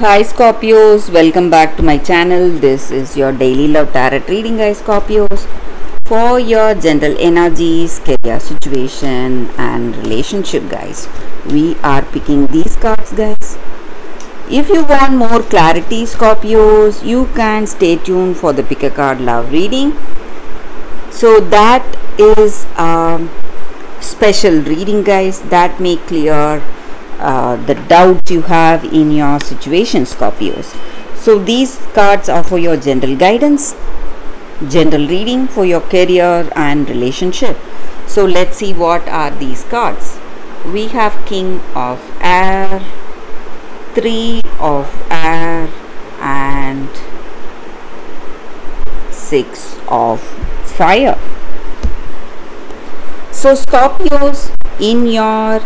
Hi Scorpios, welcome back to my channel. This is your daily love tarot reading, guys. Scorpios, for your general energies, career situation and relationship, guys. We are picking these cards, guys. If you want more clarity, Scorpios, you can stay tuned for the pick a card love reading. So that is a special reading, guys, that may clear the doubts you have in your situation, Scorpios. So these cards are for your general guidance, general reading for your career and relationship. So let's see what are these cards. We have King of Air, Three of Air and Six of Fire. So Scorpios, in your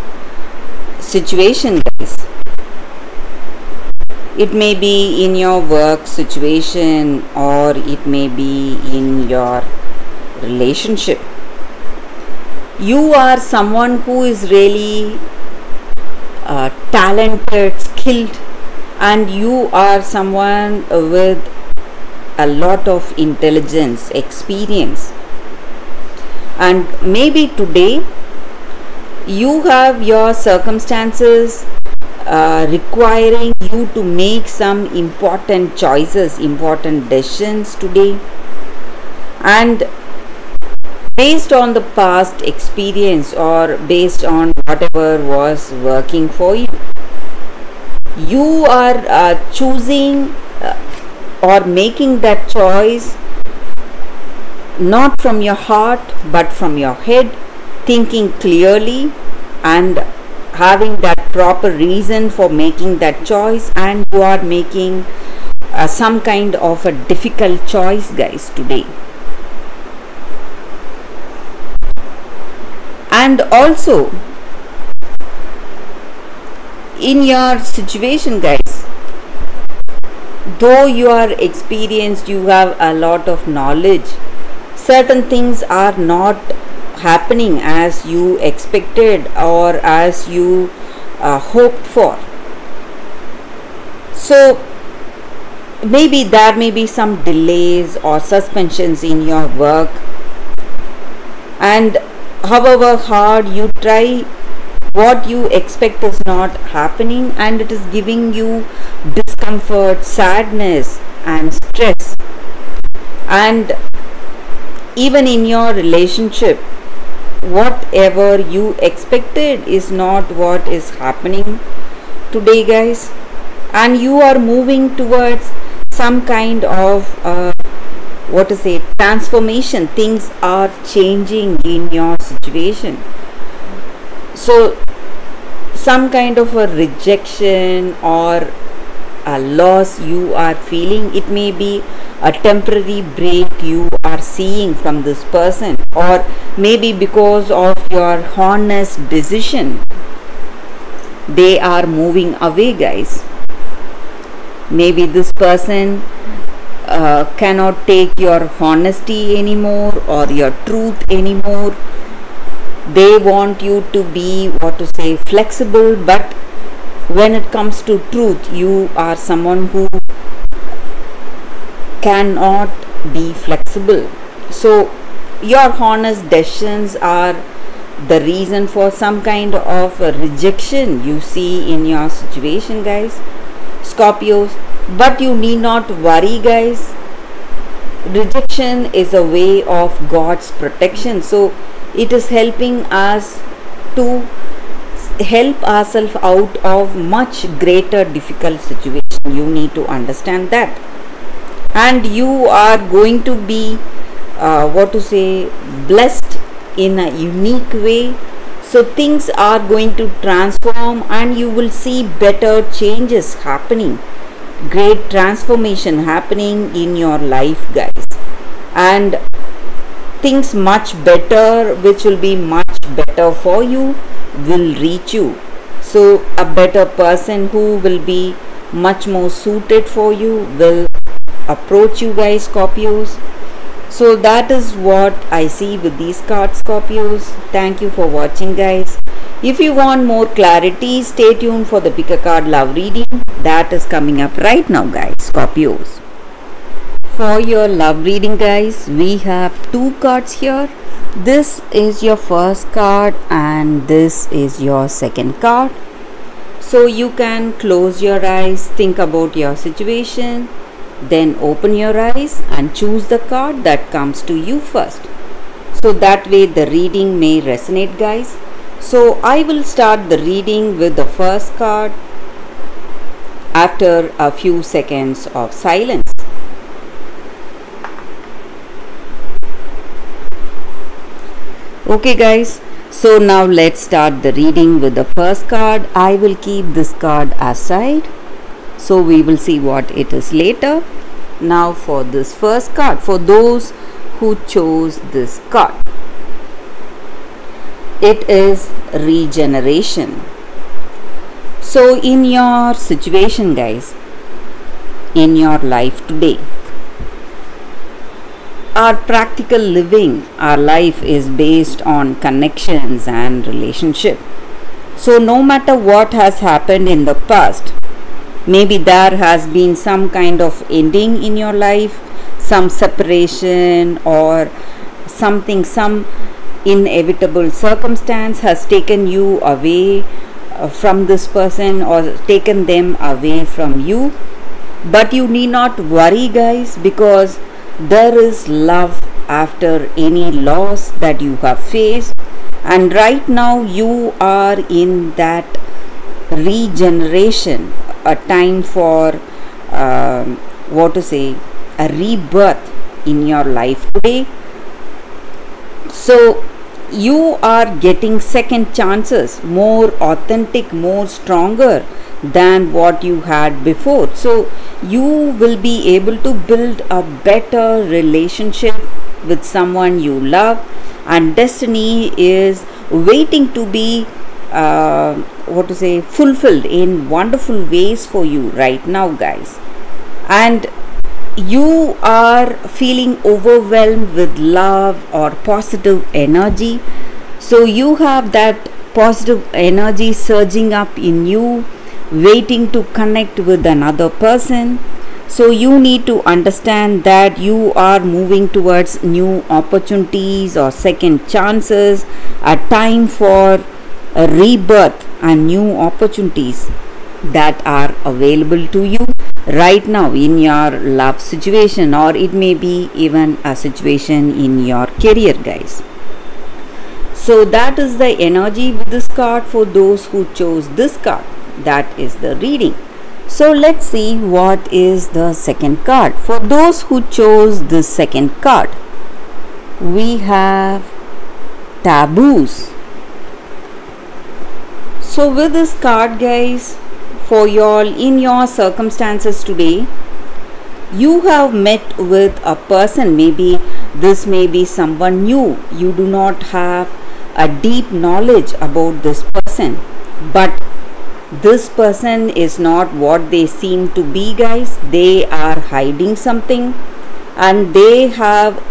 situation, guys, it may be in your work situation or it may be in your relationship. You are someone who is really talented, skilled, and you are someone with a lot of intelligence, experience, and maybe today you have your circumstances requiring you to make some important choices, important decisions today, and based on the past experience or based on whatever was working for you, you are choosing or making that choice not from your heart but from your head, thinking clearly and having that proper reason for making that choice, and you are making some kind of a difficult choice, guys, today. And also in your situation, guys, though you are experienced, you have a lot of knowledge, certain things are not happening as you expected or as you hoped for. So maybe there may be some delays or suspensions in your work, and however hard you try, what you expect is not happening, and it is giving you discomfort, sadness and stress. And even in your relationship, whatever you expected is not what is happening today, guys, and you are moving towards some kind of transformation. Things are changing in your situation. So some kind of a rejection or a loss you are feeling, it may be a temporary break you are seeing from this person, or maybe because of your honest decision they are moving away, guys. Maybe this person cannot take your honesty anymore or your truth anymore. They want you to be flexible, but when it comes to truth, you are someone who cannot be flexible. So your honest decisions are the reason for some kind of rejection you see in your situation, guys, Scorpios. But you need not worry, guys. Rejection is a way of God's protection. So it is helping us to help ourselves out of much greater difficult situation. You need to understand that. And you are going to be blessed in a unique way. So things are going to transform and you will see better changes happening, great transformation happening in your life, guys, and things much better, which will be much better for you, will reach you. So a better person who will be much more suited for you will approach you, guys, Scorpios. So that is what I see with these cards, Scorpios. Thank you for watching, guys. If you want more clarity, stay tuned for the pick a card love reading that is coming up right now, guys, Scorpios. For your love reading, guys, we have two cards here. This is your first card and this is your second card. So you can close your eyes, think about your situation, then open your eyes and choose the card that comes to you first. So that way the reading may resonate, guys. So I will start the reading with the first card after a few seconds of silence. Okay, guys, so now let's start the reading with the first card. I will keep this card aside, so we will see what it is later. Now for this first card, for those who chose this card, it is regeneration. So in your situation, guys, in your life today, our practical living, our life is based on connections and relationship. So no matter what has happened in the past, maybe there has been some kind of ending in your life, some separation or something, some inevitable circumstance has taken you away from this person or taken them away from you. But you need not worry, guys, because there is love after any loss that you have faced, and right now you are in that regeneration, a time for a rebirth in your life today. So you are getting second chances, more authentic, more stronger than what you had before. So you will be able to build a better relationship with someone you love, and destiny is waiting to be fulfilled in wonderful ways for you right now, guys. And you are feeling overwhelmed with love or positive energy. So you have that positive energy surging up in you, waiting to connect with another person. So you need to understand that you are moving towards new opportunities or second chances, a time for a rebirth and new opportunities that are available to you right now in your love situation, or it may be even a situation in your career, guys. So that is the energy with this card for those who chose this card. That is the reading. So let's see what is the second card. For those who chose this second card, we have taboos. So with this card, guys, for y'all in your circumstances today, you have met with a person. Maybe this may be someone new. You do not have a deep knowledge about this person, but this person is not what they seem to be, guys. They are hiding something, and they have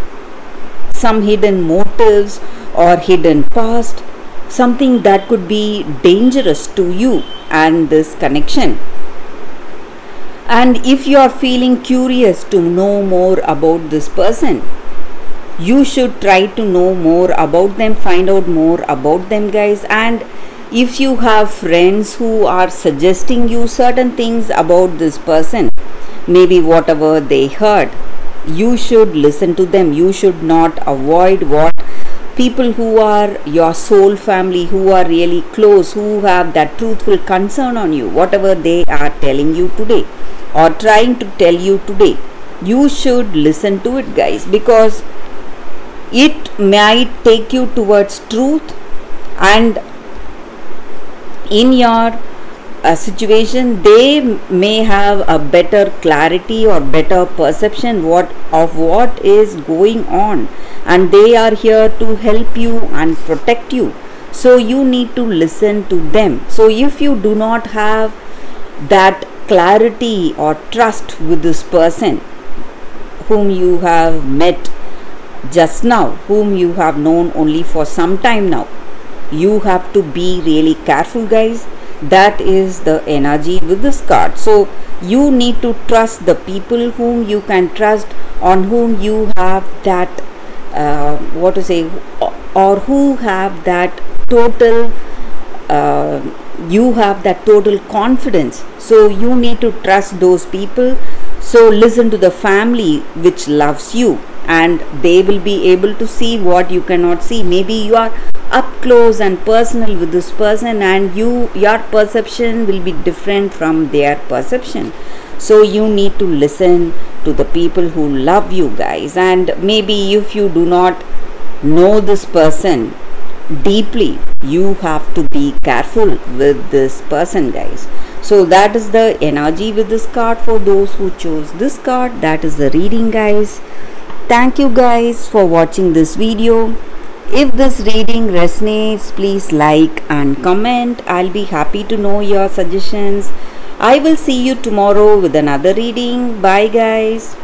some hidden motives or hidden past, something that could be dangerous to you and this connection. And if you are feeling curious to know more about this person, you should try to know more about them, find out more about them, guys. And if you have friends who are suggesting you certain things about this person, maybe whatever they heard, you should listen to them. You should not avoid what people who are your soul family, who are really close, who have that truthful concern on you, whatever they are telling you today or trying to tell you today, you should listen to it, guys, because it might take you towards truth. And in your situation, they may have a better clarity or better perception of what is going on, and they are here to help you and protect you. So you need to listen to them. So if you do not have that clarity or trust with this person whom you have met just now, whom you have known only for some time now, you have to be really careful, guys. That is the energy with this card. So you need to trust the people whom you can trust, on whom you have that what to say, or who have that total you have that total confidence. So you need to trust those people. So listen to the family which loves you, and they will be able to see what you cannot see. Maybe you are up close and personal with this person, and your perception will be different from their perception. So you need to listen to the people who love you, guys. And maybe if you do not know this person deeply, you have to be careful with this person, guys. So that is the energy with this card for those who chose this card. That is the reading, guys. Thank you guys for watching this video. If this reading resonates, please like and comment. I'll be happy to know your suggestions. I will see you tomorrow with another reading. Bye guys.